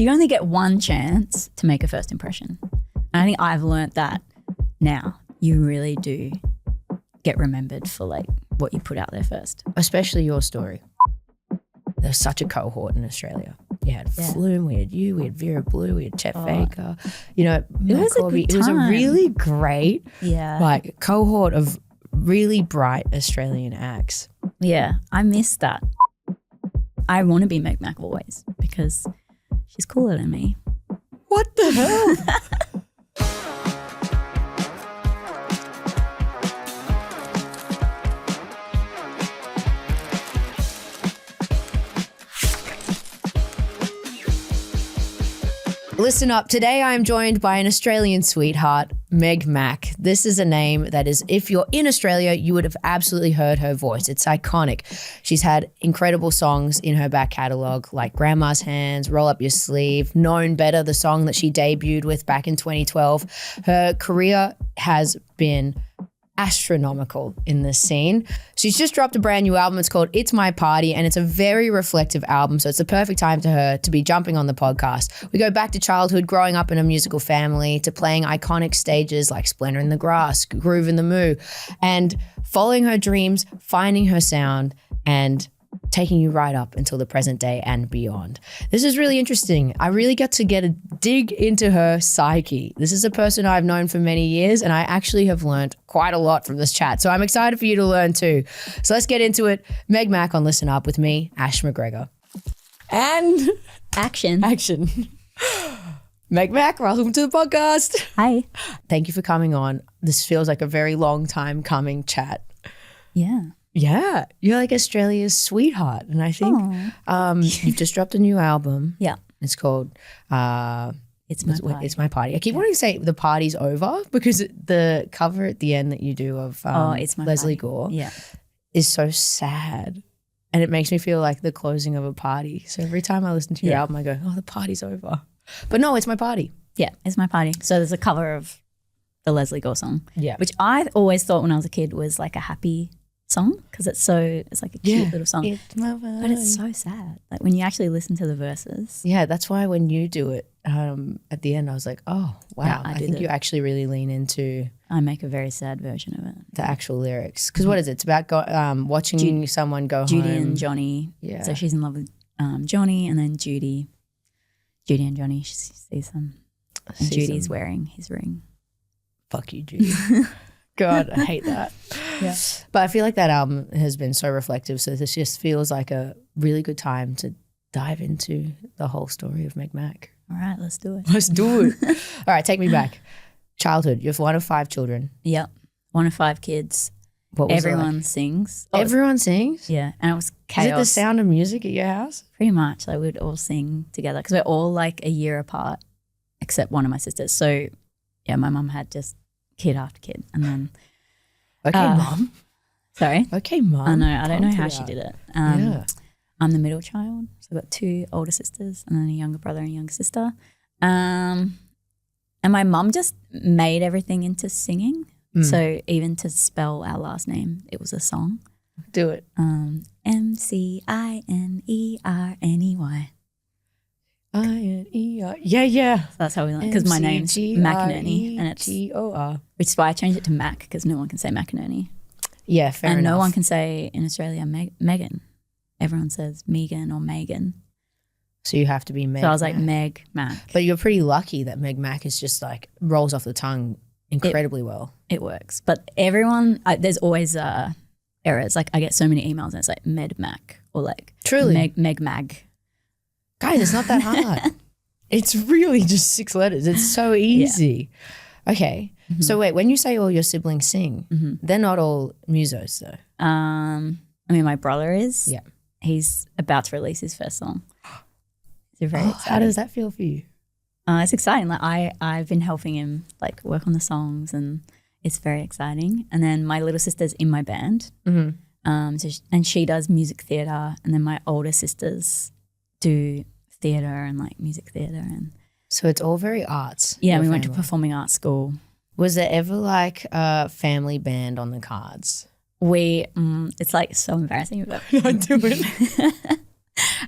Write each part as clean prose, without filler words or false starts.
So you only get one chance to make a first impression. And I think I've learnt that now. You really do get remembered for like what you put out there first. Especially your story. There's such a cohort in Australia. You had Flume, we had you, we had Vera Blue, we had Chet Faker. You know, it was a good time. It was a really great like cohort of really bright Australian acts. Yeah, I miss that. I want to be Meg Mac always because she's cooler than me. What the hell? Listen up. Today I am joined by an Australian sweetheart, Meg Mac. This is a name that is, if you're in Australia, you would have absolutely heard her voice. It's iconic. She's had incredible songs in her back catalogue like Grandma's Hands, Roll Up Your Sleeve, Known Better, the song that she debuted with back in 2012. Her career has been astronomical in this scene. She's just dropped a brand new album. It's called It's My Party, and it's a very reflective album. So it's the perfect time to her to be jumping on the podcast. We go back to childhood, growing up in a musical family, to playing iconic stages like Splendor in the Grass, Groove in the Moo, and following her dreams, finding her sound, and taking you right up until the present day and beyond. This is really interesting. I really get a dig into her psyche. This is a person I've known for many years, and I actually have learned quite a lot from this chat. So I'm excited for you to learn too. So let's get into it. Meg Mac on Listen Up with me, Ash McGregor. And action. Meg Mac, welcome to the podcast. Hi. Thank you for coming on. This feels like a very long time coming chat. Yeah. Yeah, you're like Australia's sweetheart. And I think you've just dropped a new album. Yeah. It's called It's My Party. It's My Party. I keep wanting to say the party's over because the cover at the end that you do of It's My Leslie Party. Gore is so sad. And it makes me feel like the closing of a party. So every time I listen to your album, I go, oh, the party's over. But no, it's my party. Yeah, It's My Party. So there's a cover of the Leslie Gore song, which I always thought when I was a kid was like a happy song because it's like a cute little song. It's my party. But it's so sad. Like when you actually listen to the verses. Yeah, that's why when you do it at the end, I was like, oh, wow. Yeah, I think you actually really lean into I make a very sad version of it. The actual lyrics. Because what is it? It's about watching someone go Judy home. and Johnny. Yeah. So she's in love with Johnny, and then Judy and Johnny, she sees them. And Judy's wearing his ring. Fuck you, Judy. God, I hate that. Yeah. But I feel like that album has been so reflective. So this just feels like a really good time to dive into the whole story of Meg Mac. All right, let's do it. Let's do it. All right, take me back. Childhood. You're one of 5 children. Yep. 1 of 5 kids. What was Everyone it like? sings. Everyone sings? Yeah. And it was chaos. Is it the sound of music at your house? Pretty much. Like we'd all sing together because we're all like a year apart except one of my sisters. So yeah, my mum had just kid after kid. And then Okay, Mum. Sorry? Okay, Mum. I know. I don't know how she did it. Yeah. I'm the middle child. So I've got 2 older sisters and then a younger brother and a younger sister. And my mum just made everything into singing. So even to spell our last name, it was a song. Do it. MCINERNEY. I-N-E-R. Yeah. So that's how we learned because my name's McInerney and it's G-O-R. which is why I changed it to Mac because no one can say McInerney. Yeah, fair enough. And no one can say in Australia Megan. Everyone says Megan or Megan. So you have to be Meg. So I was like Mac. Meg Mac. But you're pretty lucky that Meg Mac is just like rolls off the tongue incredibly well. It works. But everyone, there's always errors. Like I get so many emails and it's like Med Mac or like Truly. Meg Mag. Guys, it's not that hard. It's really just 6 letters. It's so easy. Yeah. Okay. Mm-hmm. So wait, when you say all your siblings sing, they're not all musos though. I mean, my brother is. Yeah. He's about to release his first song. So very excited. How does that feel for you? It's exciting. Like I've been helping him like work on the songs and it's very exciting. And then my little sister's in my band. And she does music theatre and then my older sisters do theatre and like music theatre and so it's all very arts. Yeah, we went to performing arts school. Was there ever like a family band on the cards? We it's like so embarrassing but I do it.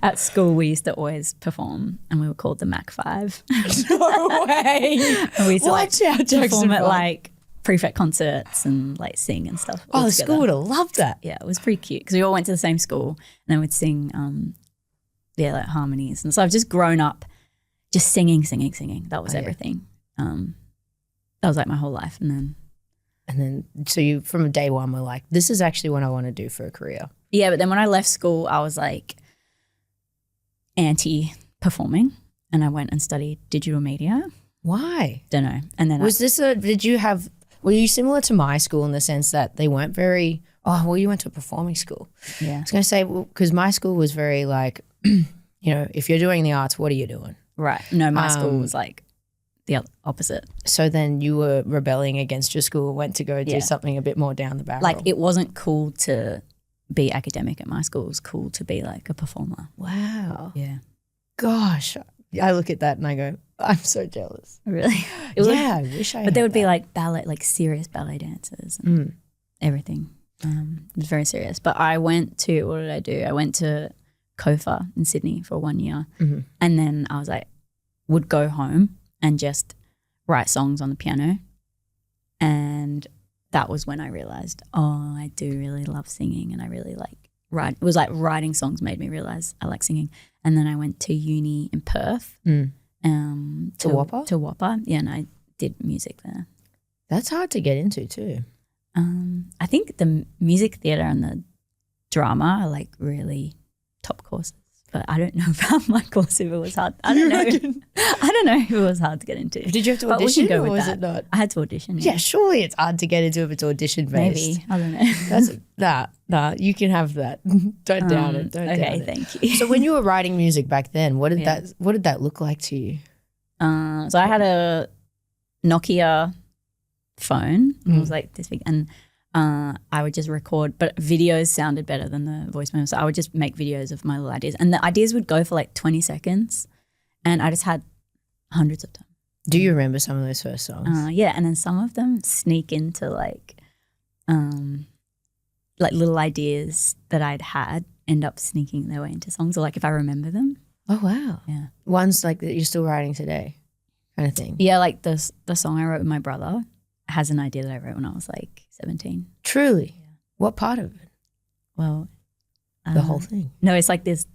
At school, we used to always perform, and we were called the Mac 5. No way. And we used to Watch out, Jackson perform at Five. like prefect concerts and like sing and stuff. Oh, all the together. school would have loved that. Yeah, it was pretty cute because we all went to the same school and then we'd sing, like harmonies. And so I've just grown up just singing. That was everything. That was like my whole life. And then, so you from day one were like, this is actually what I want to do for a career. yeah, but then when I left school, I was like anti-performing and I went and studied digital media. Why? Don't know. And then were you similar to my school in the sense that they weren't very, you went to a performing school. Yeah. I was going to say, because my school was very like, if you're doing the arts, what are you doing? Right. No, my school was like the opposite. So then you were rebelling against your school and went to go do something a bit more down the barrel. Like it wasn't cool to be academic at my school. It was cool to be like a performer. Wow. Yeah. Gosh. I look at that and I go, I'm so jealous. Really? I wish I But there would had be that. like ballet, like serious ballet dancers and everything. It was very serious. But I went to, what did I do? I went to COFA in Sydney for 1 year. And then I was like, would go home and just write songs on the piano. And that was when I realized, I do really love singing and I really like write. It was like writing songs made me realize I like singing. And then I went to uni in Perth. To WAAPA? To WAAPA, yeah, and I did music there. That's hard to get into too. I think the music theatre and the drama are like really top courses, but I don't know about my course if it was hard. I don't know. I don't know if it was hard to get into. Did you have to But we audition can go or with was that. it not? I had to audition. Yeah, surely it's hard to get into if it's audition based. Maybe. I don't know. That's you can have that. Don't doubt it. Don't doubt Okay, it. thank you. So when you were writing music back then, what did that look like to you? So I had a Nokia phone. It was like this big, and I would just record, but videos sounded better than the voice memo. So I would just make videos of my little ideas, and the ideas would go for like 20 seconds, and I just had hundreds of them. Do you remember some of those first songs? Yeah, and then some of them sneak into like little ideas that I'd had end up sneaking their way into songs, or like if I remember them. Oh wow! Yeah, ones like that you're still writing today, kind of thing. Yeah, like the song I wrote with my brother has an idea that I wrote when I was like 17. Truly, what part of it? Well, The whole thing. No, it's like this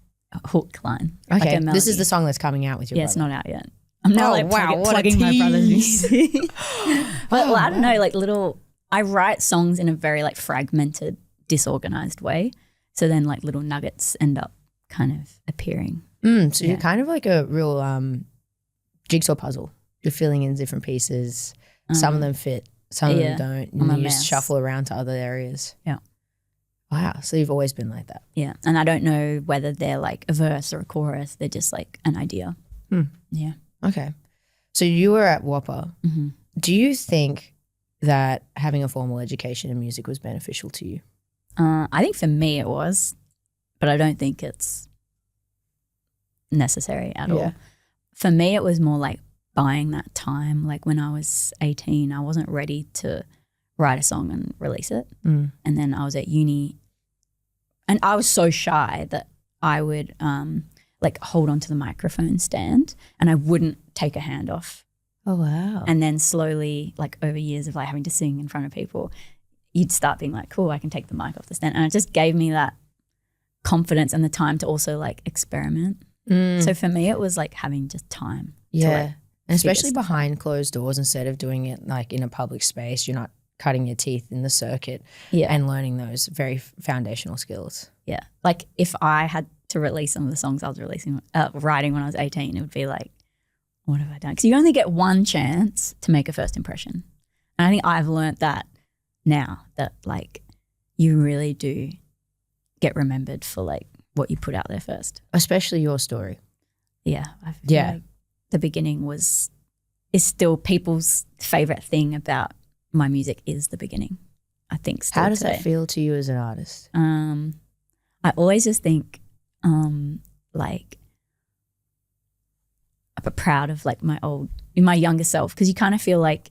hook line. Okay, like a this is melody. the song that's coming out with your Yeah, brother. it's not out yet. I'm now like wow, what a plugging my brother's tease. music. But I don't know, like I write songs in a very like fragmented, disorganized way. So then like little nuggets end up kind of appearing. So you're kind of like a real jigsaw puzzle. You're filling in different pieces. Some of them fit, some of them don't. I'm a And you just mess. shuffle around to other areas. Yeah. Wow. So you've always been like that. Yeah. And I don't know whether they're like a verse or a chorus. They're just like an idea. Yeah. Okay. So you were at WAAPA. Mm-hmm. Do you think that having a formal education in music was beneficial to you? I think for me it was, but I don't think it's necessary at all. For me, it was more like buying that time. Like when I was 18, I wasn't ready to write a song and release it. And then I was at uni and I was so shy that I would like hold onto the microphone stand and I wouldn't take a hand off. Oh, wow. And then slowly, like over years of like having to sing in front of people, you'd start being like, cool, I can take the mic off the stand. And it just gave me that confidence and the time to also like experiment. So for me, it was like having just time. Yeah. To, like, and especially stuff behind closed doors instead of doing it like in a public space. You're not cutting your teeth in the circuit and learning those very foundational skills. Yeah. Like if I had to release some of the songs I was writing when I was 18, it would be like, what have I done? Because you only get one chance to make a first impression. And I think I've learned that now, that like you really do get remembered for like what you put out there first. Especially your story. Yeah. I feel like the beginning is still people's favorite thing about my music is the beginning, I think. Still How does today. that feel to you as an artist? I always just think like I'm proud of like my younger self, because you kind of feel like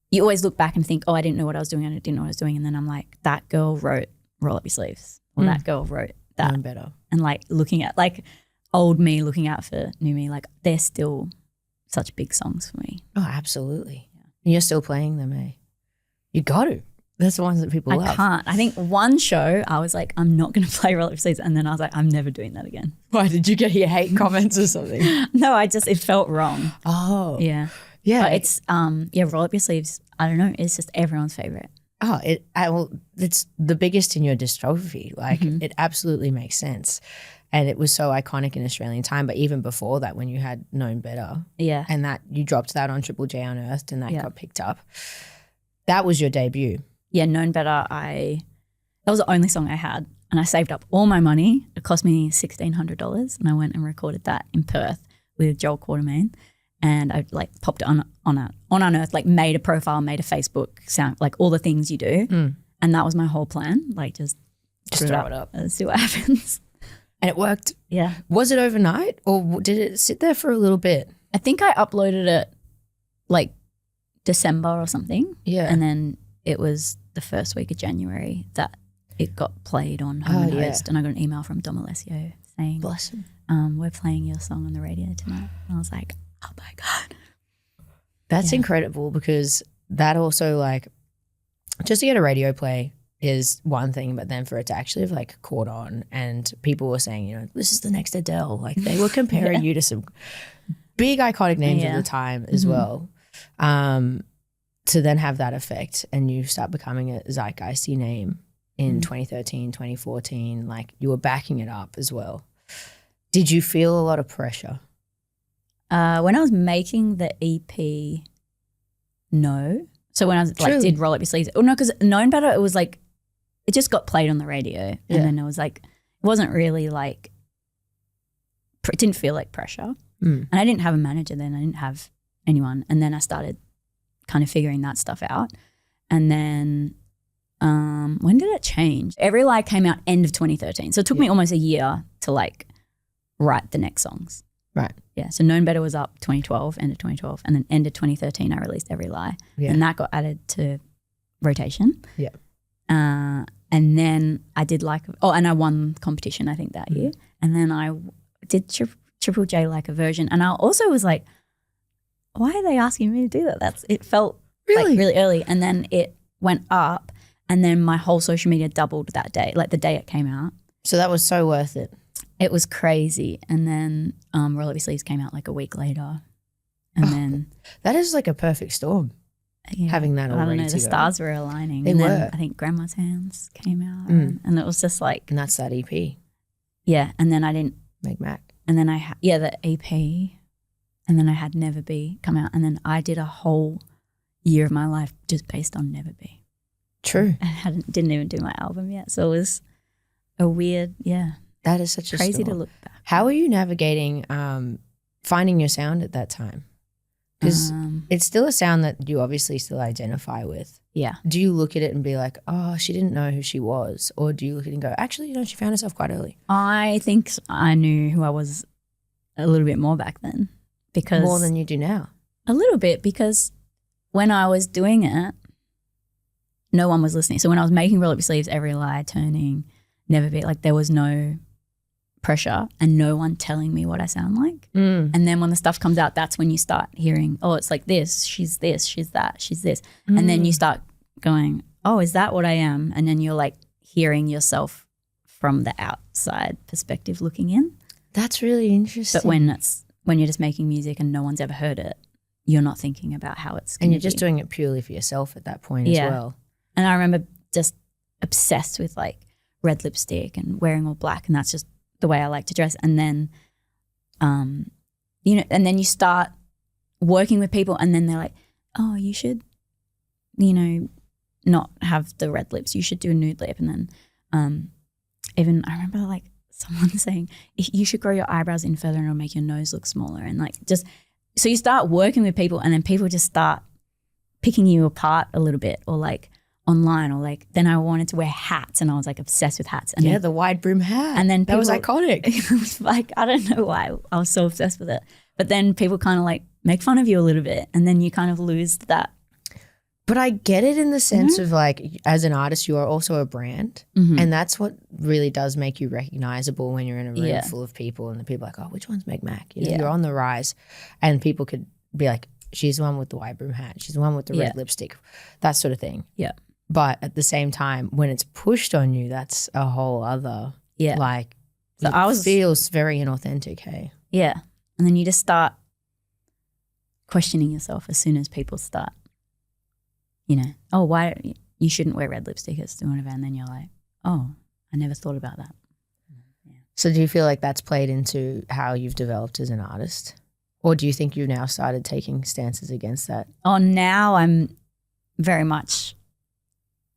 you always look back and think, oh, I didn't know what I was doing and I didn't know what I was doing. And then I'm like, that girl wrote Roll Up Your Sleeves, or that girl wrote that Known better. and like looking at like old me looking out for new me, like they're still such big songs for me. Oh, absolutely. And you're still playing them, eh? You got to. That's the ones that people love. I can't. I think one show I was like, I'm not going to play Roller Sleeves, and then I was like, I'm never doing that again. Why did you get your hate comments or something? No, it felt wrong. Oh, Yeah. yeah. But it's Roll Up Your Sleeves, I don't know, it's just everyone's favorite. Oh, it's the biggest in your discography. Like it absolutely makes sense. And it was so iconic in Australian time, but even before that when you had Known Better. Yeah. And that you dropped that on Triple J Unearthed and that got picked up. That was your debut. Yeah, Known Better, that was the only song I had, and I saved up all my money. It cost me $1,600, and I went and recorded that in Perth with Joel Quartermain, and I like popped it on Unearthed, like made a profile, made a Facebook sound, like all the things you do, and that was my whole plan, like just throw it up and see what happens. And it worked. Yeah. Was it overnight or did it sit there for a little bit? I think I uploaded it like December or something. Yeah. And then it was the first week of January that it got played on Home and Host, and I got an email from Dom Alessio saying, bless him, we're playing your song on the radio tonight. And I was like, oh my God. That's incredible, because that also, like, just to get a radio play is one thing, but then for it to actually have like caught on and people were saying, you know, this is the next Adele. Like they were comparing you to some big iconic names of the time as well. To then have that effect and you start becoming a zeitgeisty name in 2013, 2014, like you were backing it up as well. Did you feel a lot of pressure? When I was making the EP, no. So when I was like did Roll Up Your Sleeves, no, because Known Better, it was like, it just got played on the radio, and then it was like, it wasn't really like, it didn't feel like pressure. And I didn't have a manager then, I didn't have anyone. And then I started kind of figuring that stuff out. And then when did it change? Every Lie came out end of 2013. So it took me almost a year to like write the next songs. Right. Yeah. So Known Better was up 2012, end of 2012. And then end of 2013, I released Every Lie. Yeah. And that got added to rotation. Yeah. And then I did and I won competition, I think, that year. And then I did Triple J like a version. And I also was like, why are they asking me to do that? It felt like really early. And then it went up, and then my whole social media doubled that day, like the day it came out. So that was so worth it. It was crazy. And then Roll Up Your Sleeves came out like a week later. And then that is like a perfect storm. Having that already. I don't know, the stars were aligning. They and were. Then I think Grandma's Hands came out, and it was just like, and that's that EP. Yeah, and then I didn't Meg Mac. And then the EP, and then I had Never Be come out, and then I did a whole year of my life just based on Never Be. True. And didn't even do my album yet, so it was a weird, That is such a crazy storm. to look back. How are you navigating finding your sound at that time? Because it's still a sound that you obviously still identify with. Yeah. Do you look at it and be like, oh, she didn't know who she was? Or do you look at it and go, actually, she found herself quite early? I think I knew who I was a little bit more back then. Because more than you do now? A little bit, because when I was doing it, no one was listening. So when I was making Roll Up Your Sleeves, Every Lie, Turning, Never Be, like there was no pressure and no one telling me what I sound like. And then when the stuff comes out, that's when you start hearing, oh, it's like this, she's that, she's this. And then you start going, oh, is that what I am? And then you're like hearing yourself from the outside perspective looking in. That's really interesting. But when you're just making music and no one's ever heard it, you're not thinking about how it's going to be. And you're just doing it purely for yourself at that point as well. And I remember just obsessed with like red lipstick and wearing all black, and that's just the way I like to dress. And then, and then you start working with people, and then they're like, oh, you should, not have the red lips. You should do a nude lip. And then even I remember like someone saying, you should grow your eyebrows in further and it'll make your nose look smaller. And like so you start working with people, and then people just start picking you apart a little bit, or like online, or like then I wanted to wear hats, and I was like obsessed with hats. And then, the wide brim hat. And then that was iconic. It was like, I don't know why I was so obsessed with it. But then people kind of like make fun of you a little bit, and then you kind of lose that But I get it in the sense of like, as an artist, you are also a brand. And that's what really does make you recognizable when you're in a room full of people and the people are like, oh, which one's Meg Mac? You know, you're on the rise. And people could be like, she's the one with the white broom hat. She's the one with the red lipstick, that sort of thing. Yeah. But at the same time, when it's pushed on you, that's a whole other, like, so it feels very inauthentic, hey? Yeah. And then you just start questioning yourself as soon as people start, you know, oh, why you shouldn't wear red lipstick at doing an event. And then you're like, oh, I never thought about that. Yeah. So do you feel like that's played into how you've developed as an artist? Or do you think you've now started taking stances against that? Oh, now I'm very much,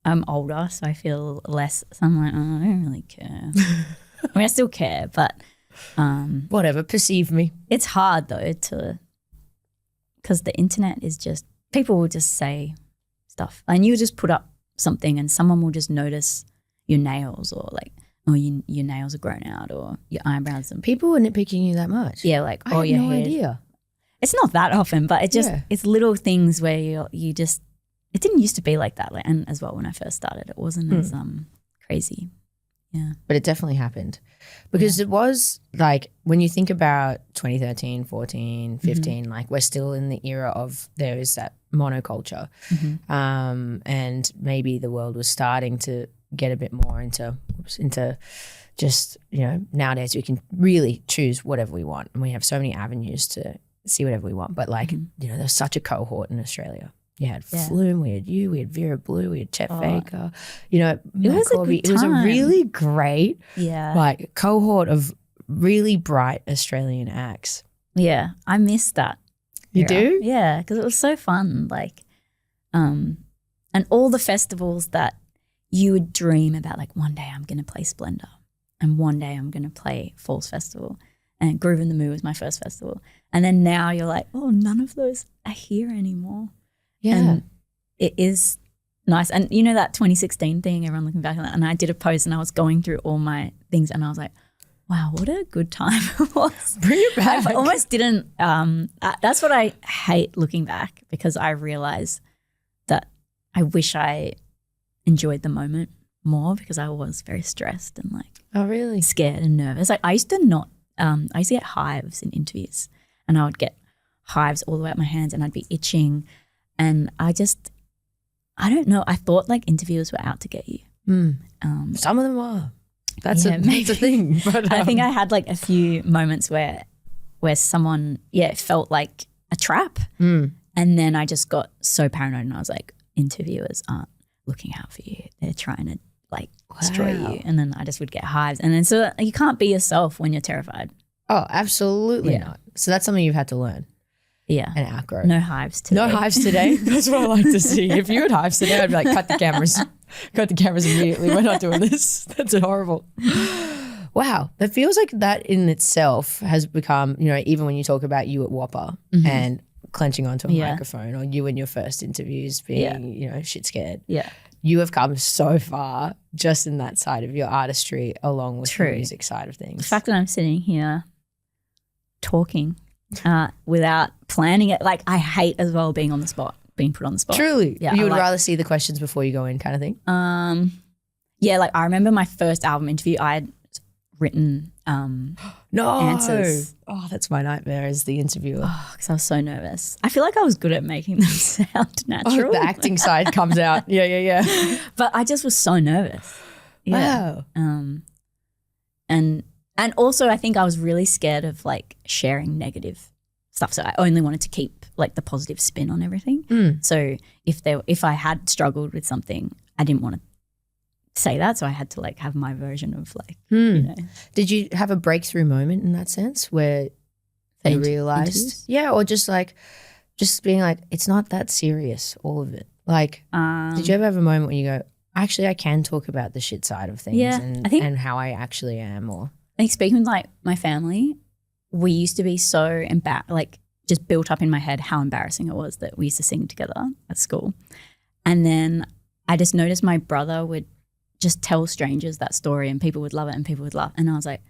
I'm older, so I feel less, so I'm like, oh, I don't really care. I mean, I still care, but. Whatever, perceive me. It's hard though because the internet is just, people will just say stuff and you just put up something and someone will just notice your nails or like, oh, your nails are grown out or your eyebrows. And people are nitpicking you that much? Yeah, like, I had no idea. It's not that often, but it just, it's little things where you just, it didn't used to be like that. Like, and as well, when I first started, it wasn't as crazy. Yeah. But it definitely happened because it was like when you think about 2013, 14, 15, like we're still in the era of there is that monoculture and maybe the world was starting to get a bit more into just, you know, nowadays we can really choose whatever we want and we have so many avenues to see whatever we want. But like, you know, there's such a cohort in Australia. You had Flume, we had Vera Blue, we had Chet Faker. You know, it was a good time. It was a really great like cohort of really bright Australian acts. Yeah, I miss that. You do? Yeah, because it was so fun. Like, and all the festivals that you would dream about, like one day I'm going to play Splendor and one day I'm going to play Falls Festival and Groove in the Moo was my first festival. And then now you're like, oh, none of those are here anymore. Yeah. And it is nice. And you know that 2016 thing, everyone looking back on that, and I did a post and I was going through all my things and I was like, wow, what a good time it was. Bring it back. I almost didn't, that's what I hate looking back because I realize that I wish I enjoyed the moment more because I was very stressed and like scared and nervous. Like I used to get hives in interviews and I would get hives all the way up my hands and I'd be itching. And I don't know. I thought like interviewers were out to get you. Some of them are. That's a thing. But I think I had like a few moments where someone, it felt like a trap. And then I just got so paranoid and I was like, interviewers aren't looking out for you. They're trying to like destroy you. And then I just would get hives. And then so you can't be yourself when you're terrified. Oh, absolutely not. So that's something you've had to learn. Yeah. And outgrow. No hives today. No hives today? That's what I like to see. If you had hives today, I'd be like, cut the cameras. Cut the cameras immediately. We're not doing this. That's horrible. Wow. That feels like that in itself has become, you know, even when you talk about you at WAAPA and clenching onto a microphone or you in your first interviews being, you know, shit scared. Yeah. You have come so far just in that side of your artistry along with the music side of things. The fact that I'm sitting here talking without planning it. Like I hate as well being put on the spot. Truly. Yeah, you would rather see the questions before you go in kind of thing? Yeah, like I remember my first album interview, I had written answers. Oh, that's my nightmare as the interviewer. Oh, because I was so nervous. I feel like I was good at making them sound natural. Oh, the acting side comes out. Yeah. But I just was so nervous. Yeah. Wow. And also I think I was really scared of like sharing negative stuff. So I only wanted to keep like the positive spin on everything. So if I had struggled with something, I didn't want to say that. So I had to like have my version of like, you know. Did you have a breakthrough moment in that sense where you realized? Interviews? Yeah, or just being like, it's not that serious, all of it. Like, did you ever have a moment where you go, actually I can talk about the shit side of things and how I actually am? Or I think speaking with like my family, we used to be so like just built up in my head how embarrassing it was that we used to sing together at school. And then I just noticed my brother would just tell strangers that story and people would love it and people would laugh. And I was like,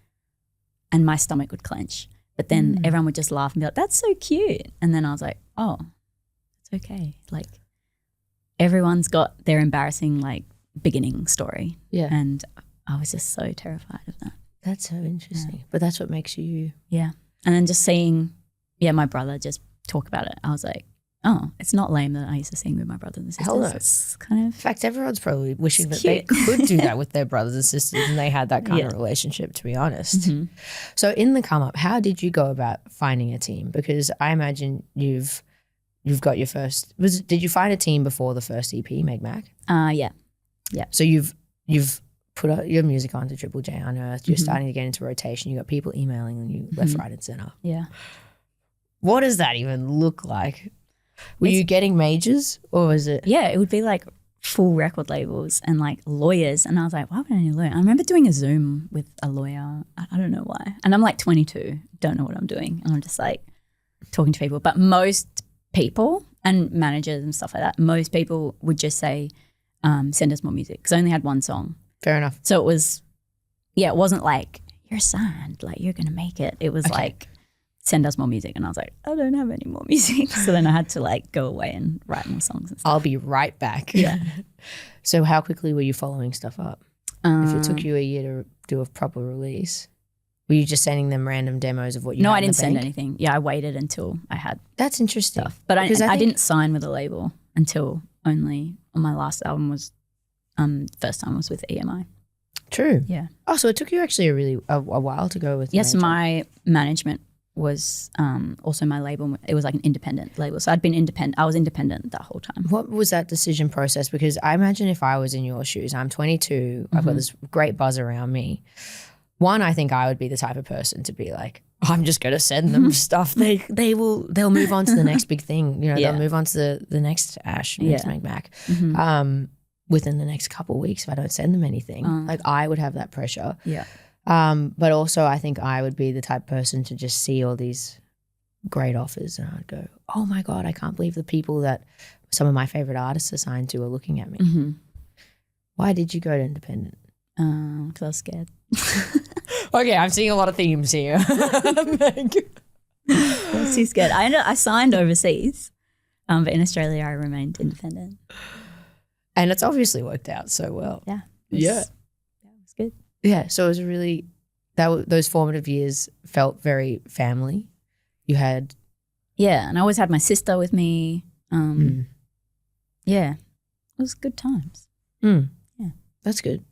and my stomach would clench. But then everyone would just laugh and be like, that's so cute. And then I was like, oh, it's okay. Like everyone's got their embarrassing like beginning story. Yeah. And I was just so terrified of that. That's so interesting. But that's what makes you. Yeah. And then just seeing, my brother just talk about it. I was like, oh, it's not lame that I used to sing with my brothers and sisters. Hell no. It's kind of. In fact, everyone's probably wishing that cute. they could do that with their brothers and sisters and they had that kind of relationship, to be honest. So in the come up, how did you go about finding a team? Because I imagine you've got your first, did you find a team before the first EP, Meg Mac? Yeah. So you've put your music onto Triple J Unearthed. You're starting to get into rotation. You got people emailing you left, right, and center. Yeah. What does that even look like? Were you getting majors or was it? Yeah, it would be like full record labels and like lawyers. And I was like, why would I need a lawyer? I remember doing a Zoom with a lawyer. I don't know why. And I'm like 22, don't know what I'm doing. And I'm just like talking to people. But most people and managers and stuff like that, most people would just say, send us more music, because I only had one song. Fair enough. So it was, it wasn't like, you're signed, like you're going to make it. It was like, send us more music. And I was like, I don't have any more music. So then I had to like go away and write more songs and stuff. I'll be right back. Yeah. So how quickly were you following stuff up? If it took you a year to do a proper release, were you just sending them random demos of what you had No, I in didn't the send bank? anything. Yeah, I waited until I had That's interesting. stuff. But I think- didn't sign with a label until only on my last album was, first time was with EMI. True. Yeah. Oh, so it took you actually a while to go with Yes, major. my management was also my label. It was like an independent label. So I'd been independent. I was independent that whole time. What was that decision process? Because I imagine if I was in your shoes, I'm 22, I've got this great buzz around me. One, I think I would be the type of person to be like, I'm just going to send them stuff. They'll move on to the next big thing. You know, they'll move on to the next Ash, next Meg Mac. Within the next couple of weeks, if I don't send them anything, like I would have that pressure. Yeah. But also I think I would be the type of person to just see all these great offers and I'd go, oh my God, I can't believe the people that some of my favorite artists are signed to are looking at me. Why did you go to independent? Because I was scared. Okay, I'm seeing a lot of themes here. I was too scared. I signed overseas, but in Australia I remained independent. And it's obviously worked out so well. Yeah. Yeah. It was good. Yeah, so it was really, those formative years felt very family. You had... Yeah, and I always had my sister with me. Yeah, it was good times. Yeah. That's good.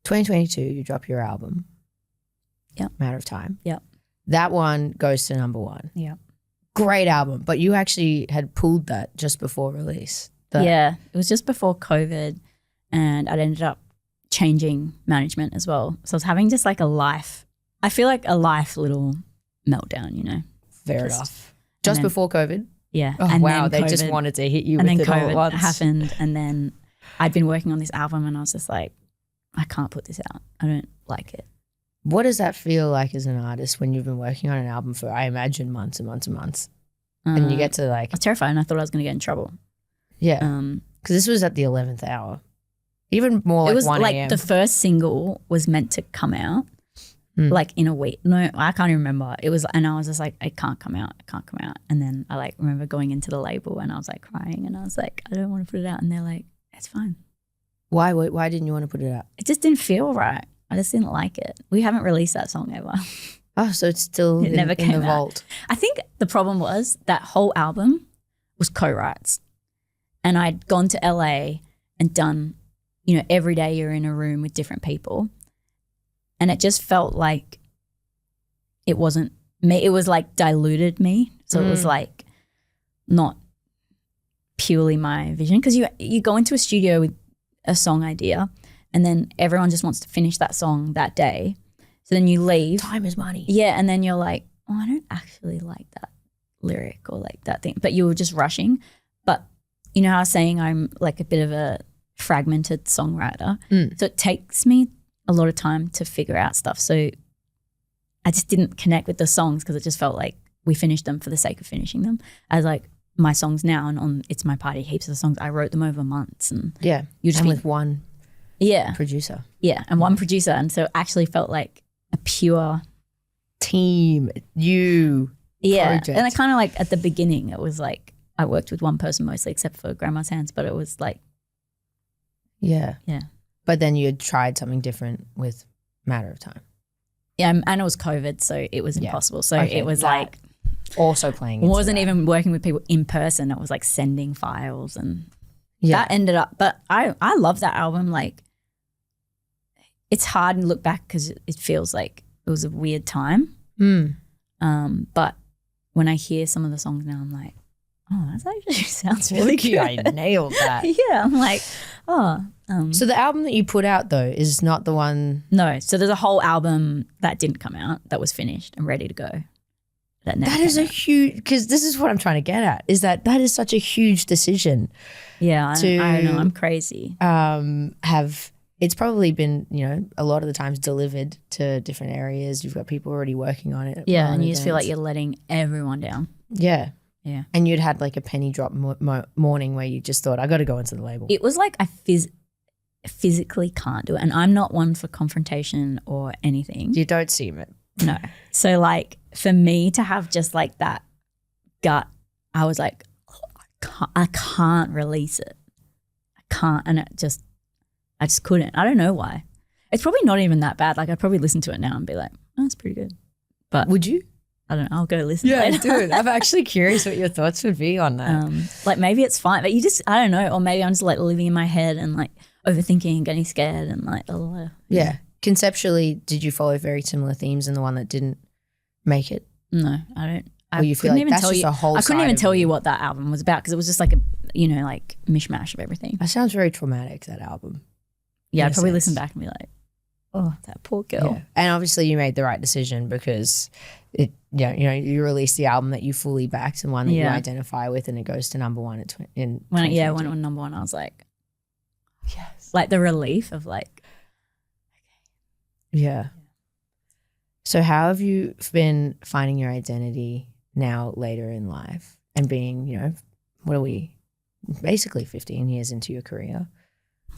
2022, you drop your album. Yep. Matter of Time. Yep. That one goes to number one. Yep. Great album, but you actually had pulled that just before release. Yeah, it was just before COVID and I'd ended up changing management as well. So I was having just like I feel like a life little meltdown, you know. Fair enough. Just before COVID? Yeah. Oh, and wow, then they just wanted to hit you and with then it all at COVID once. happened and then I'd been working on this album and I was just like, I can't put this out. I don't like it. What does that feel like as an artist when you've been working on an album for, I imagine, months and months and months? And you get to like... I was terrified and I thought I was going to get in trouble. Yeah. Because this was at the 11th hour. Even more like 1 a.m. It was like the first single was meant to come out like in a week. No, I can't even remember. It was, and I was just like, it can't come out. It can't come out. And then I like remember going into the label and I was like crying and I was like, I don't want to put it out. And they're like, it's fine. Why didn't you want to put it out? It just didn't feel right. I just didn't like it. We haven't released that song ever. Oh, so it's still It never came in the out. vault. I think the problem was that whole album was co-writes. And I'd gone to LA and done, you know, every day you're in a room with different people. And it just felt like it wasn't me. It was like diluted me. So it was like not purely my vision. Because you go into a studio with a song idea and then everyone just wants to finish that song that day. So then you leave. Time is money. Yeah, and then you're like, oh, I don't actually like that lyric or like that thing. But you were just rushing. But you know how I was saying I'm like a bit of a fragmented songwriter. So it takes me a lot of time to figure out stuff. So I just didn't connect with the songs because it just felt like we finished them for the sake of finishing them. As like my songs now and on It's My Party, heaps of the songs, I wrote them over months. And Yeah, you just with one producer. Yeah, and one producer. And so it actually felt like a pure team, project. And I kind of like at the beginning, it was like I worked with one person mostly, except for Grandma's Hands, but it was like, yeah. yeah. But then you had tried something different with Matter of Time. Yeah, and it was COVID, so it was impossible. So Okay, it was that like also playing. Wasn't even working with people in person. It was like sending files, and that ended up. But I love that album. Like, it's hard to look back because it feels like it was a weird time. But when I hear some of the songs now, I'm like, oh, that actually sounds really good. I nailed that. Yeah, I'm like, oh. So the album that you put out though is not the one. No, so there's a whole album that didn't come out that was finished and ready to go. That is a huge, because this is what I'm trying to get at, is that is such a huge decision. Yeah, I know, I'm crazy. It's probably been, a lot of the times delivered to different areas. You've got people already working on it. Yeah, and you just feel like you're letting everyone down. Yeah. Yeah. And you'd had like a penny drop morning where you just thought, I got to go into the label. It was like I physically can't do it. And I'm not one for confrontation or anything. You don't seem it. No. So like for me to have just like that gut, I was like, I can't release it. I can't. And I just couldn't. I don't know why. It's probably not even that bad. Like I'd probably listen to it now and be like, oh, that's pretty good. But would you? I don't know. I'll go listen to it. Yeah, dude. I'm actually curious what your thoughts would be on that. Like maybe it's fine, but I don't know. Or maybe I'm just like living in my head and like overthinking and getting scared and like, yeah. Conceptually, did you follow very similar themes in the one that didn't make it? No, I don't. Or you feel like that's just a whole I couldn't even tell you you what that album was about because it was just like a, like mishmash of everything. That sounds very traumatic, that album. Yeah, I'd probably listen back and be like, oh, that poor girl. Yeah. And obviously you made the right decision because you released the album that you fully backed and one that you identify with, and it goes to number one when it went number one, I was like, yes. Like the relief of like, yeah. So how have you been finding your identity now later in life and being, what are we, basically 15 years into your career?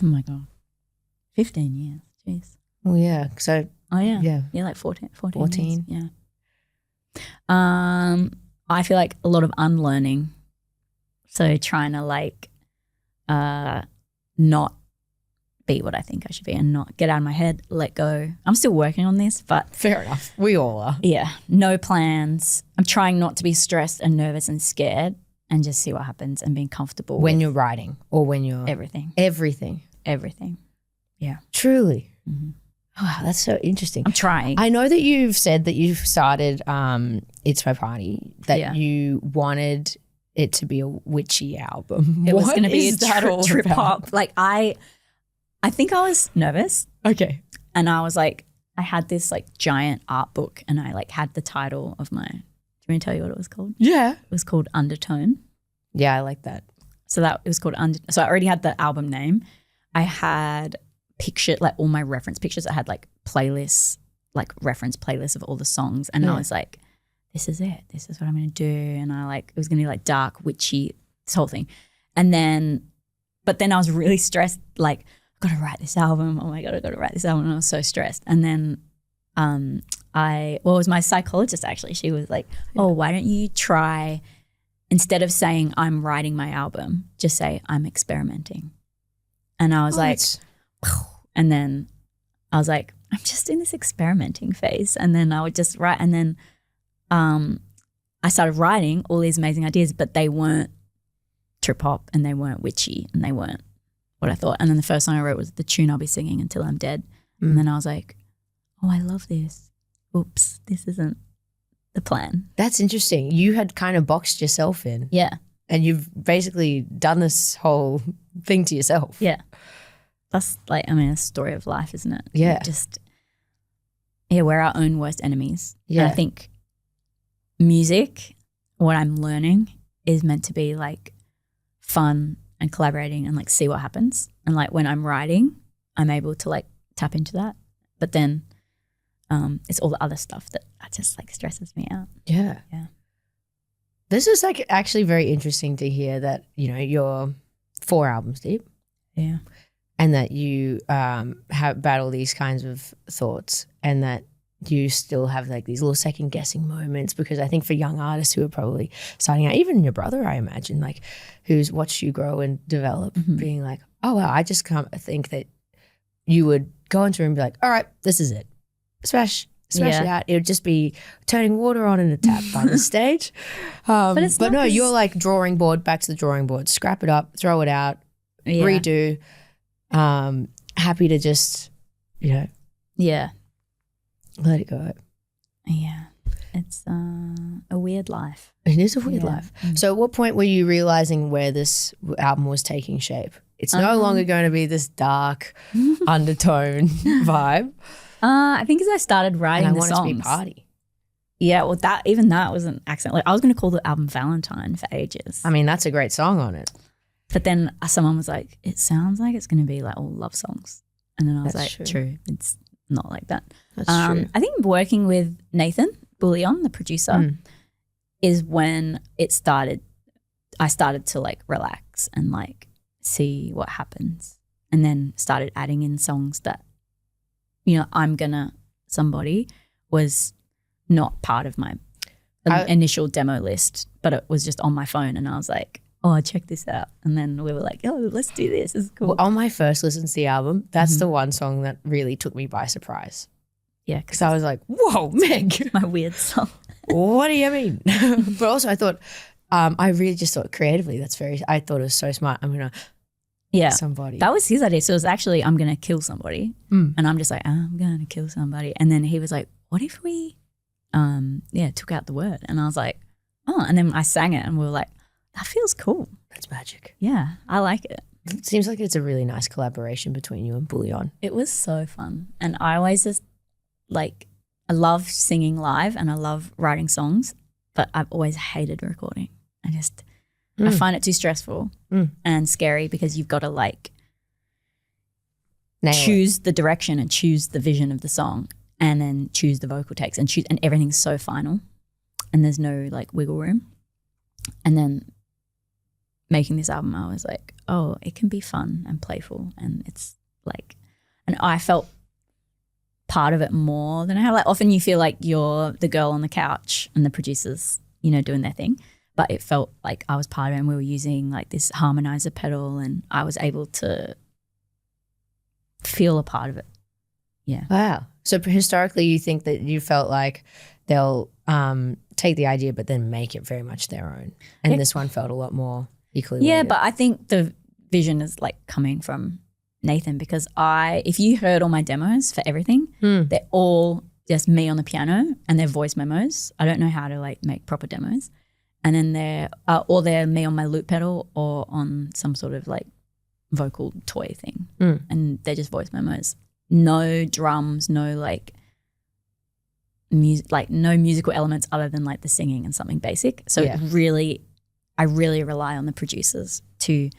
Oh my God. 15 years. Jeez. Well, yeah. So. Oh yeah. Yeah. Yeah, like 14 years. Yeah. I feel like a lot of unlearning. So trying to like not be what I think I should be and not get out of my head, let go. I'm still working on this, but fair enough. We all are. Yeah. No plans. I'm trying not to be stressed and nervous and scared and just see what happens and being comfortable. When you're writing or when you're everything. Yeah. Truly. Mm-hmm. Wow, that's so interesting. I'm trying. I know that you've said that you've started It's My Party, that you wanted it to be a witchy album. It was going to be a trip hop. Like I think I was nervous. Okay. And I was like, I had this like giant art book and I like had the title of my, do you want me to tell you what it was called? Yeah. It was called Undertone. Yeah, I like that. So that it was called so I already had the album name. I had picture, like all my reference pictures. I had like playlists, like reference playlists of all the songs. And I was like, this is it. This is what I'm going to do. And it was going to be like dark, witchy, this whole thing. And but then I was really stressed, like, I've got to write this album. Oh my God, I've got to write this album. And I was so stressed. And then it was my psychologist actually. She was like, oh, why don't you try, instead of saying I'm writing my album, just say I'm experimenting. And I was and then I was like, I'm just in this experimenting phase. And then I would just write. And then I started writing all these amazing ideas, but they weren't trip hop and they weren't witchy and they weren't what I thought. And then the first song I wrote was the tune I'll be singing until I'm dead. And then I was like, oh, I love this. Oops, this isn't the plan. That's interesting. You had kind of boxed yourself in. Yeah. And you've basically done this whole thing to yourself. Yeah. That's like, a story of life, isn't it? Yeah. We're our own worst enemies. Yeah. And I think music, what I'm learning, is meant to be like fun and collaborating and like see what happens. And like when I'm writing, I'm able to like tap into that. But then it's all the other stuff that just like stresses me out. Yeah. Yeah. This is like actually very interesting to hear that, you're 4 albums deep. Yeah. And that you have battle these kinds of thoughts and that, you still have like these little second guessing moments? Because I think for young artists who are probably starting out, even your brother, I imagine, like who's watched you grow and develop, being like, oh wow, I just can't think that you would go into a room and be like, all right, this is it. Smash it out. It would just be turning water on in a tap by the stage. But no, you're like drawing board, back to the drawing board, scrap it up, throw it out, redo. Happy to just, let it go. Yeah. It's a weird life. It is a weird life. So at what point were you realizing where this album was taking shape? It's no longer going to be this dark undertone vibe. I think as I started writing the songs. I want it to be a party. Yeah, well that was an accident. Like I was going to call the album Valentine for ages. I mean, that's a great song on it. But then someone was like, it sounds like it's going to be like all love songs. And then I was true. It's not like that. That's true. I think working with Nathan Bullion, the producer, is when it started. I started to like relax and like see what happens, and then started adding in songs that, I'm gonna somebody was not part of my initial demo list, but it was just on my phone, and I was like, oh, check this out. And then we were like, oh, let's do this. It's cool. Well, on my first listen to the album, that's the one song that really took me by surprise. Yeah. Because I was like, whoa, Meg. My weird song. What do you mean? But also I thought, I really just thought creatively, I thought it was so smart. I'm going to somebody. That was his idea. So it was actually, I'm going to kill somebody. And I'm just like, I'm going to kill somebody. And then he was like, what if we, took out the word? And I was like, oh, and then I sang it and we were like, that feels cool. That's magic. Yeah, I like it. It seems like it's a really nice collaboration between you and Bullion. It was so fun. And I always just I love singing live and I love writing songs, but I've always hated recording. I find it too stressful and scary because you've got to choose the direction and choose the vision of the song and then choose the vocal takes and everything's so final and there's no wiggle room. And then making this album, I was like, oh, it can be fun and playful, and it's and I felt part of it more than I have. Often you feel like you're the girl on the couch and the producers, doing their thing, but it felt like I was part of it, and we were using this harmonizer pedal, and I was able to feel a part of it. Yeah. Wow. So historically, you think that you felt like they'll take the idea but then make it very much their own, and this one felt a lot more equally weighted. But I think the vision is coming from Nathan, because if you heard all my demos for everything, they're all just me on the piano and they're voice memos. I don't know how to make proper demos, and then they're me on my loop pedal or on some sort of vocal toy thing, and they're just voice memos. No drums, no music, no musical elements other than the singing and something basic. So I really rely on the producers to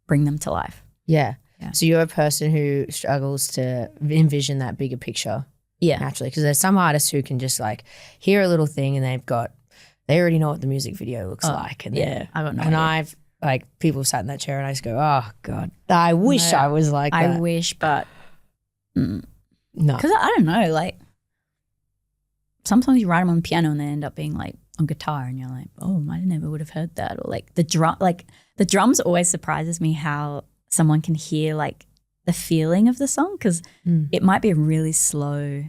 bring them to life. Yeah. So you're a person who struggles to envision that bigger picture. Yeah. Naturally. Because there's some artists who can just hear a little thing and they already know what the music video looks like. And I got no idea. I've people sat in that chair and I just go, oh God, I wish I was like that. I wish, but no. Because I don't know, sometimes you write them on the piano and they end up being on guitar and you're like, oh, I never would have heard that. Or the drums always surprises me how someone can hear the feeling of the song, because it might be a really slow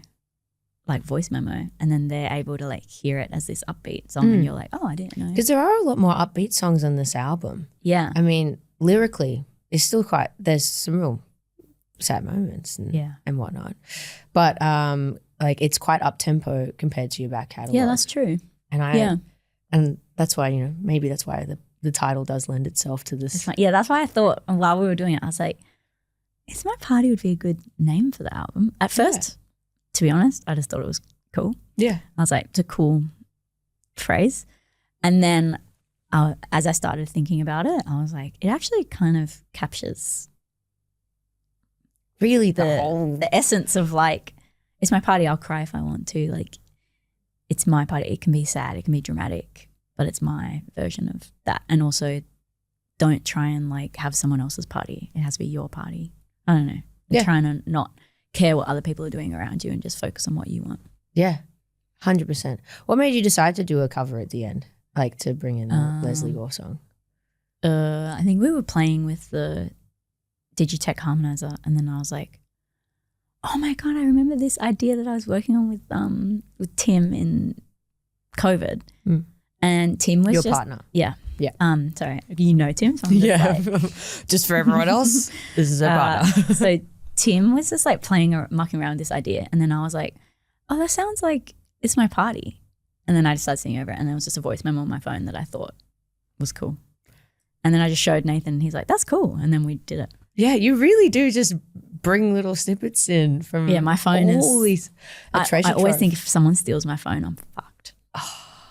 voice memo and then they're able to hear it as this upbeat song and you're like, oh, I didn't know. Because there are a lot more upbeat songs on this album. Yeah. I mean, lyrically, it's still there's some real sad moments and whatnot. But it's quite up tempo compared to your back catalog. Yeah, that's true. And that's why, maybe that's why the title does lend itself to this. That's why I thought while we were doing it, I was like, It's My Party would be a good name for the album. At first, to be honest, I just thought it was cool. Yeah. I was like, it's a cool phrase. And then as I started thinking about it, I was like, it actually kind of captures really the essence of it's my party, I'll cry if I want to. It's my party. It can be sad, it can be dramatic, but it's my version of that. And also don't try and have someone else's party. It has to be your party. I don't know. You're trying to not care what other people are doing around you and just focus on what you want. Yeah, 100%. What made you decide to do a cover at the end, like to bring in a Leslie Gore song? I think we were playing with the Digitech harmonizer, and then I was like, oh my God, I remember this idea that I was working on with Tim in COVID. And Tim was your partner. Yeah. Yeah. Sorry, you know Tim? So I'm just like, just for everyone else, this is her partner. So Tim was just like mucking around with this idea, and then I was like, oh, that sounds like it's my party. And then I just started singing over it, and there was just a voice memo on my phone that I thought was cool. And then I just showed Nathan, and he's like, that's cool. And then we did it. Yeah, you really do just bring little snippets in from my phone all these I always think if someone steals my phone, I'm fucked.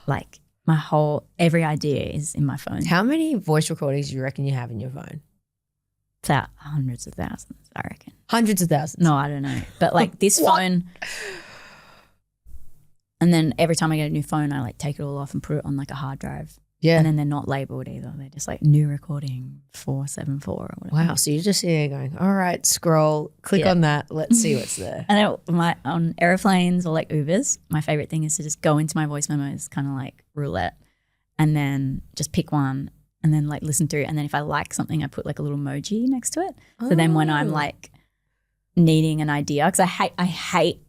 Like every idea is in my phone. How many voice recordings do you reckon you have in your phone? Hundreds of thousands, I reckon. Hundreds of thousands? No, I don't know. But like this phone, and then every time I get a new phone, I like take it all off and put it on like a hard drive. Yeah. And then they're not labeled either. They're just like new recording 474 or whatever. Wow. So you're just sitting there going, all right, scroll, click on that. Let's see what's there. And on airplanes or like Ubers, my favorite thing is to just go into my voice memos, kind of like roulette, and then just pick one and then like listen through. And then if I like something, I put like a little emoji next to it. So then when I'm like needing an idea, because I hate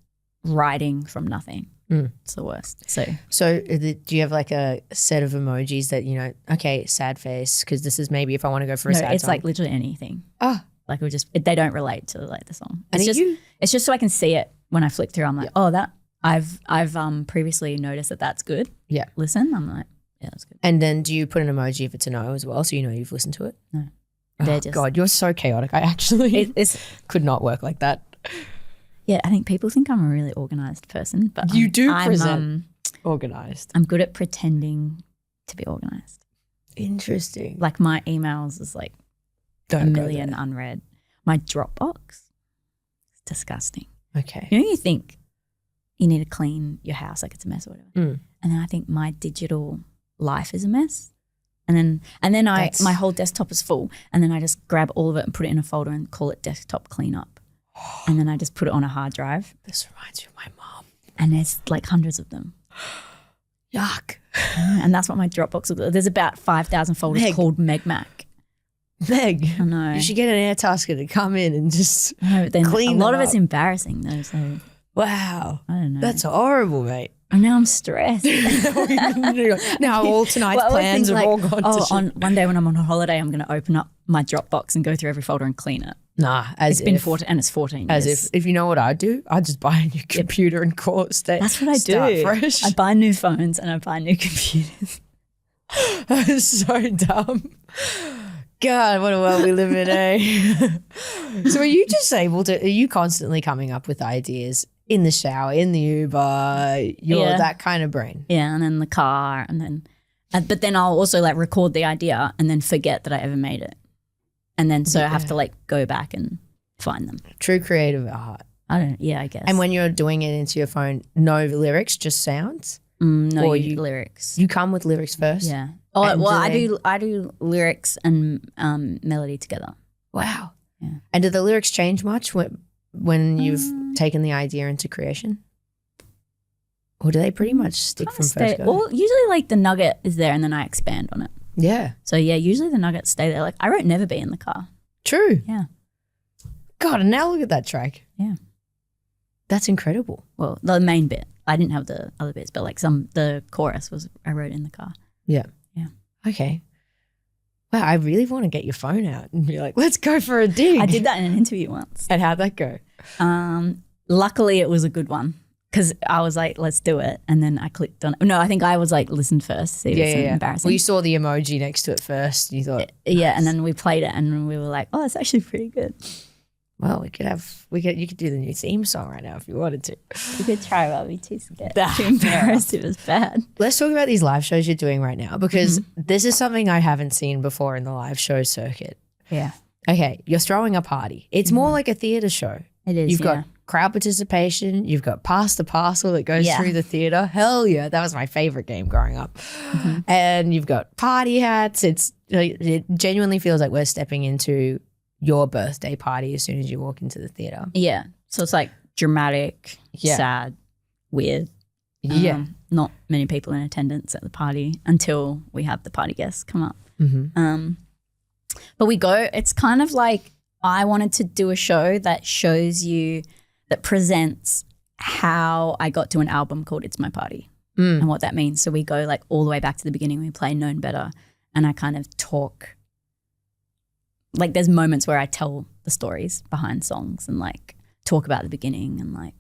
writing from nothing. It's the worst. So do you have like a set of emojis that, you know, okay, sad face, because this is maybe if I want to go for a sad it's song. like literally anything. Like they don't relate to like the song. And it's just so I can see it when I flick through. I'm like, oh, that I've previously noticed that's good. Yeah. Listen, I'm like, yeah, that's good. And then do you put an emoji if it's a no as well, so you know you've listened to it? No. God, you're so chaotic. I actually could not work like that. Yeah, I think people think I'm a really organized person, but you do present organized. I'm good at pretending to be organized. Interesting. Like my emails is like a million unread. My Dropbox is disgusting. Okay. You know, you think you need to clean your house like it's a mess or whatever. And then I think my digital life is a mess. And then my whole desktop is full, and then I just grab all of it and put it in a folder and call it desktop cleanup. And then I just put it on a hard drive. This reminds me of my mom. And there's like hundreds of them. Yuck. And that's what my Dropbox looks like. There's about 5,000 folders called Meg Mac. Meg, I know. You should get an Airtasker to come in and just A clean lot of up. it's embarrassing though. So wow. I don't know. That's horrible, mate. And now I'm stressed. Now all tonight's plans have all gone to shit. On one day when I'm on a holiday, I'm going to open up my Dropbox and go through every folder and clean it. Nah, it's been 14 and it's 14 years. As if you know what I'd do? I'd just buy a new computer and call it That's what I do. Fresh. I buy new phones and I buy new computers. That is so dumb. God, what a world we live in, eh? So are you constantly coming up with ideas in the shower, in the Uber? You're that kind of brain. Yeah, and then the car, and then, but then I'll also like record the idea and then forget that I ever made it. And then so I have to like go back and find them. True creative art. I guess. And when you're doing it into your phone, no lyrics, just sounds? No, lyrics. You come with lyrics first? Yeah. Oh, well, I do lyrics and melody together. Wow. Yeah. And do the lyrics change much when you've taken the idea into creation? Or do they pretty much stick from first go? Well, usually like the nugget is there and then I expand on it. Yeah. So yeah, usually the nuggets stay there. Like I wrote Never Be in the car. True. Yeah. God, and now look at that track. Yeah. That's incredible. Well, the main bit. I didn't have the other bits, but like the chorus I wrote in the car. Yeah. Yeah. Okay. Wow, I really want to get your phone out and be like, let's go for a dig. I did that in an interview once. And how'd that go? Luckily it was a good one because I was like, let's do it. And then I clicked on it. No, I think I was like, listen first, see if it's embarrassing. Well, you saw the emoji next to it first. You thought. Yeah, and then we played it and we were like, oh, it's actually pretty good. Well, you could do the new theme song right now if you wanted to. We could try, but I'd be too scared. Too embarrassed if it was bad. Let's talk about these live shows you're doing right now because this is something I haven't seen before in the live show circuit. Yeah. Okay, you're throwing a party. It's more like a theatre show. It is, You've got crowd participation. You've got Pass the Parcel that goes through the theatre. Hell yeah, that was my favourite game growing up. And you've got party hats. It genuinely feels like we're stepping into your birthday party as soon as you walk into the theatre. Yeah. So it's like dramatic, sad, weird. Yeah. Not many people in attendance at the party until we have the party guests come up. But we go, it's kind of like I wanted to do a show that shows you, that presents how I got to an album called It's My Party and what that means. So we go like all the way back to the beginning. We play Known Better and I kind of talk, like there's moments where I tell the stories behind songs and like talk about the beginning and like,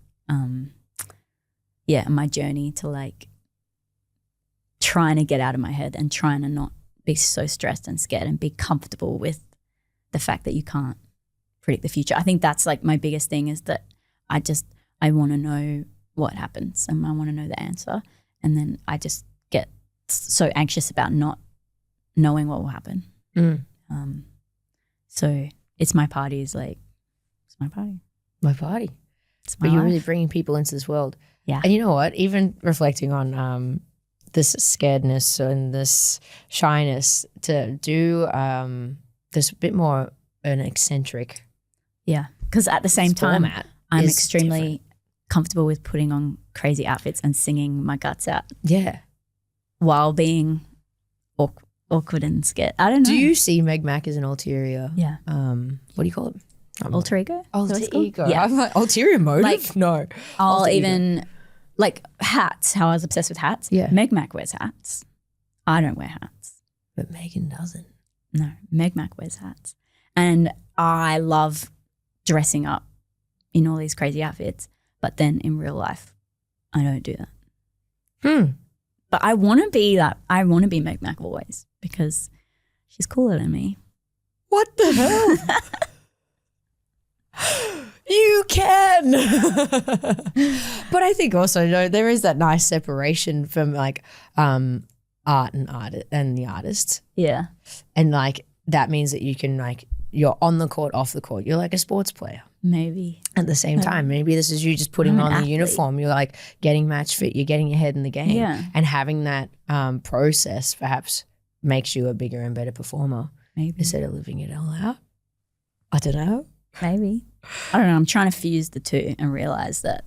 my journey to like trying to get out of my head and trying to not be so stressed and scared and be comfortable with the fact that you can't predict the future. I think that's like my biggest thing is that I want to know what happens and I want to know the answer. And then I just get so anxious about not knowing what will happen. So It's My Party is like, it's my party. My party. It's my But you're life. really bringing people into this world. Yeah. And you know what? Even reflecting on this scaredness and this shyness to do this bit more an eccentric Yeah. Because at the same time, format I'm is extremely different. comfortable with putting on crazy outfits and singing my guts out Yeah. while being awkward and scared. I don't know. Do you see Meg Mac as an ulterior? Yeah. What do you call it? Alter ego? Is that what it's called? ego. Yeah. I'm like, ulterior motive? Like, no. I'll Alter ego. even, like hats, how I was obsessed with hats. Yeah. Meg Mac wears hats. I don't wear hats. But Megan doesn't. No, Meg Mac wears hats. And I love dressing up in all these crazy outfits, but then in real life, I don't do that. But I want to be that. I want to be Meg Mac always because she's cooler than me. What the hell? You can. But I think also, you know, there is that nice separation from like art and the artist. Yeah. And like that means that you can like, you're on the court, off the court. You're like a sports player. Maybe. At the same time, maybe this is you just putting I'm an on the athlete. uniform. You're like getting match fit. You're getting your head in the game. Yeah. And having that process perhaps makes you a bigger and better performer Maybe. instead of living it all out. I don't know. Maybe. I don't know. I'm trying to fuse the two and realize that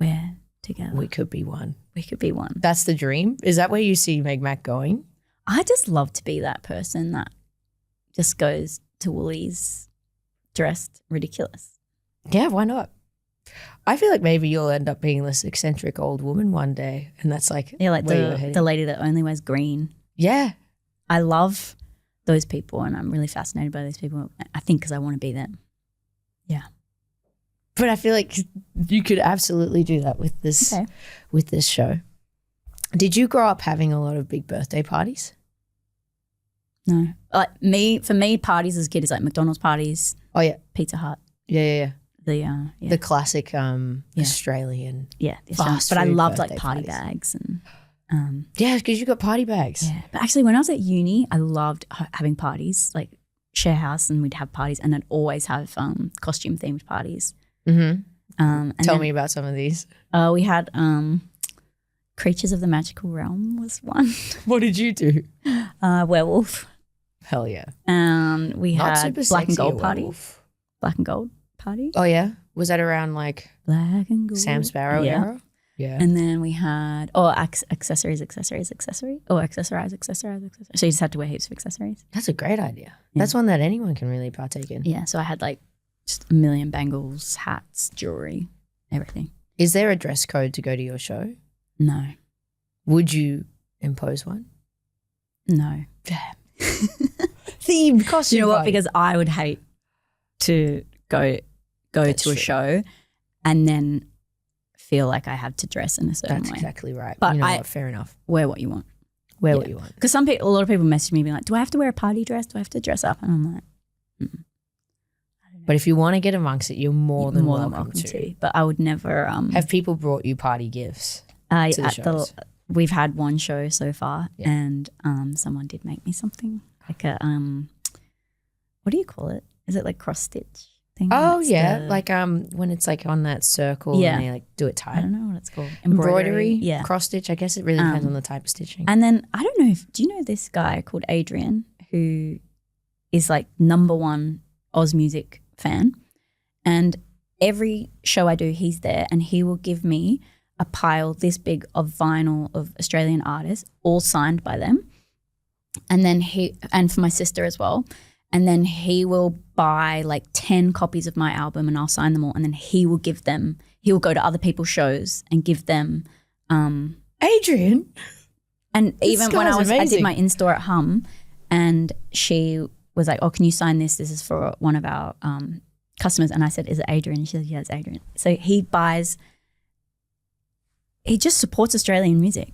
we're together. We could be one. We could be one. That's the dream. Is that where you see Meg Mac going? I just love to be that person that just goes to Woolies dressed ridiculous. Yeah, why not? I feel like maybe you'll end up being this eccentric old woman one day, and that's like Yeah, like where you're heading. the lady that only wears green. Yeah. I love those people and I'm really fascinated by those people. I think because I want to be them. Yeah. But I feel like you could absolutely do that with this with this show. Did you grow up having a lot of big birthday parties? No. For me, parties as a kid is like McDonald's parties, Oh yeah. Pizza Hut, Yeah. the classic Australian. fast but I food loved like birthday party parties. bags and Yeah, because you got party bags. yeah. But actually, when I was at uni, I loved having parties, like share house, and we'd have parties, and I'd always have costume themed parties. Mm-hmm. And Tell then, me about some of these. we had Creatures of the Magical Realm was one, What did you do? werewolf. Hell yeah. We Not had super black and sexy, a gold party. werewolf. Black and gold party. Oh yeah? Was that around like Black and gold. Sam Sparrow Yeah. era? Yeah. And then we had accessories. So you just had to wear heaps of accessories. That's a great idea. Yeah. That's one that anyone can really partake in. Yeah. So I had like just a million bangles, hats, jewelry, everything. Is there a dress code to go to your show? No. Would you impose one? No. Themed costume. You know what? party. Because I would hate to go That's to a true. show and then feel like I have to dress in a certain That's way. exactly right. But you know I- what? Fair enough. Wear what you want. Wear Yeah. what you want. Because a lot of people message me being like, do I have to wear a party dress? Do I have to dress up? And I'm like, But if you want to get amongst it, you're more than welcome to. But I would never. Have people brought you party gifts? to the shows? We've had one show so far, Yeah. and someone did make me something like a what do you call it? Is it like cross stitch thing? Oh It's yeah, the- like when it's like on that circle Yeah. and they like do it I tight. don't know what it's called. Embroidery, yeah. cross stitch. I guess it really depends on the type of stitching. And then I don't know do you know this guy called Adrian who is like #1 Oz music fan, and every show I do, he's there, and he will give me a pile this big of vinyl of Australian artists, all signed by them. And then and for my sister as well. And then he will buy like 10 copies of my album and I'll sign them all. And then he will go to other people's shows and give them. Adrian. And even when I did my in-store at Hum, and she was like, oh, can you sign this? This is for one of our customers. And I said, is it Adrian? And she said, yeah, it's Adrian. So he just supports Australian music.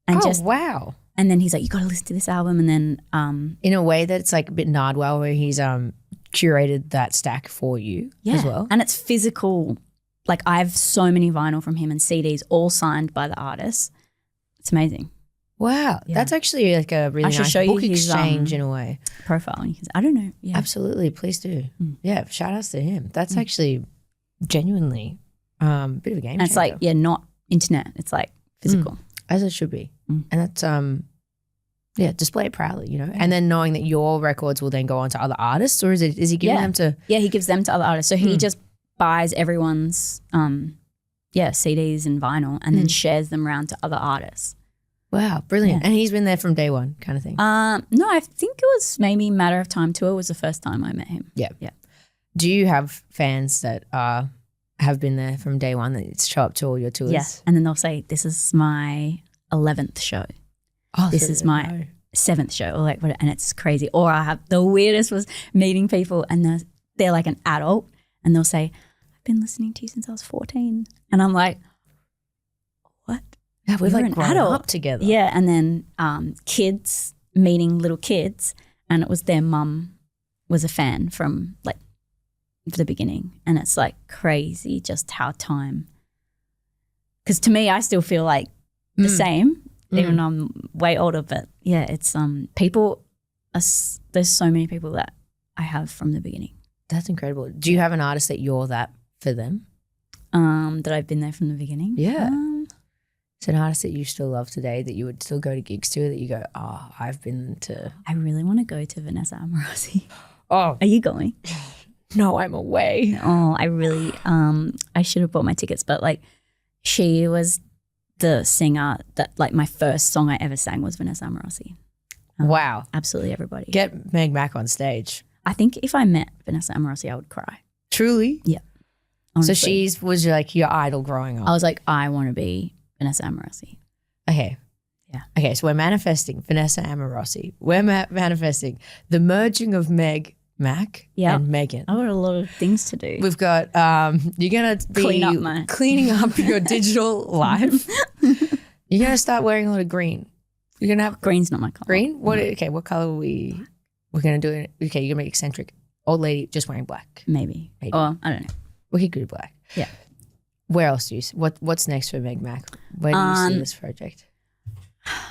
And wow. And then he's like, you got to listen to this album. And then in a way that it's like a bit Nardwell, where he's curated that stack for you as well. And it's physical. Like I have so many vinyl from him and CDs all signed by the artists. It's amazing. Wow. Yeah. That's actually like a really nice book exchange in a way. Profile. I don't know. Yeah. Absolutely. Please do. Yeah. Shout outs to him. That's actually genuinely a bit of a game changer. And it's like, not internet. It's like physical. As it should be. And that's, display it proudly, and then knowing that your records will then go on to other artists, or is he giving them to? Yeah, he gives them to other artists. So he just buys everyone's, CDs and vinyl and then shares them around to other artists. Wow, brilliant. Yeah. And he's been there from day one kind of thing? No, I think it was maybe Matter of Time tour was the first time I met him. Yeah. Yeah. Do you have fans that have been there from day one that show up to all your tours? Yes. And then they'll say, this is my 11th show. Oh, this is my 7th show, or like, and it's crazy. Or I have the weirdest was meeting people and they're like an adult and they'll say, I've been listening to you since I was 14. And I'm like, what? Yeah, we've like grown up together. Yeah, and then kids meeting little kids, and it was their mum was a fan from like the beginning, and it's like crazy just how time. Because to me, I still feel like the same, even though I'm way older. But yeah, it's people. There's so many people that I have from the beginning. That's incredible. Do you have an artist that you're that for them? That I've been there from the beginning. Yeah. It's an artist that you still love today, that you would still go to gigs to, that you go, oh, I've been to. I really want to go to Vanessa Amorosi. Oh. Are you going? No, I'm away. Oh, I really, I should have bought my tickets, but like she was the singer that like my first song I ever sang was Vanessa Amorosi. Wow. Absolutely everybody. Get Meg Mac on stage. I think if I met Vanessa Amorosi, I would cry. Truly? Yeah. Honestly. So she was like your idol growing up. I was like, I want to be Vanessa Amorosi. Okay. Yeah. Okay, so we're manifesting Vanessa Amorosi. We're manifesting the merging of Meg Mac and Megan. I've got a lot of things to do. We've got, you're going to be cleaning up your digital life. You're going to start wearing a lot of green. You're going to have. Green's not my color. Green? What? Okay, what color are we're going to do it? Okay, you're going to make eccentric. Old lady just wearing black. Maybe. Or I don't know. We could go black. Yeah. Where else do you see? What's next for Meg Mac? Where do you see this project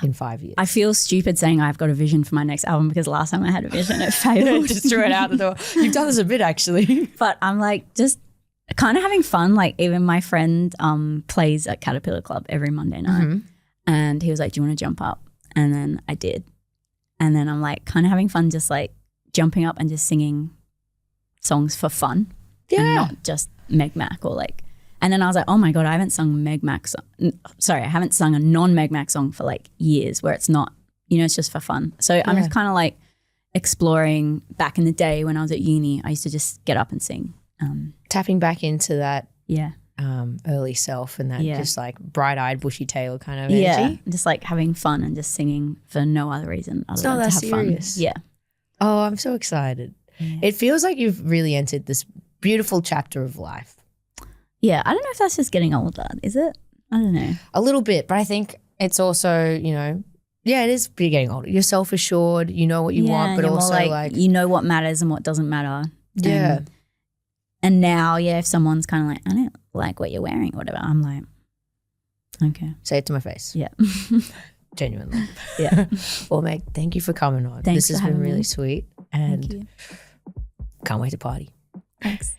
in 5 years? I feel stupid saying I've got a vision for my next album because last time I had a vision, it failed. Just threw it out the door. You've done this a bit actually. But I'm like just kind of having fun. Like even my friend plays at Caterpillar Club every Monday night. And he was like, do you want to jump up? And then I did. And then I'm like kind of having fun just like jumping up and just singing songs for fun. Yeah. And not just Meg Mac or like. And then I was like, oh my God, I haven't sung Meg Mac I haven't sung a non-Meg Mac song for like years where it's not, it's just for fun. So I'm just kind of like exploring back in the day when I was at uni, I used to just get up and sing. Tapping back into that Yeah. Early self and that just like bright-eyed, bushy-tailed kind of energy. Yeah, just like having fun and just singing for no other reason other than to have serious. Fun. Yeah. Oh, I'm so excited. Yeah. It feels like you've really entered this beautiful chapter of life. Yeah, I don't know if that's just getting older, is it? I don't know. A little bit, but I think it's also, it is getting older. You're self-assured, you know what you want, but also like you know what matters and what doesn't matter. Yeah. And now, if someone's kind of like, I don't like what you're wearing or whatever, I'm like, okay. Say it to my face. Yeah. Genuinely. Yeah. Well, Meg, thank you for coming on. Thanks this has been really sweet and Thank you. Can't wait to party. Thanks.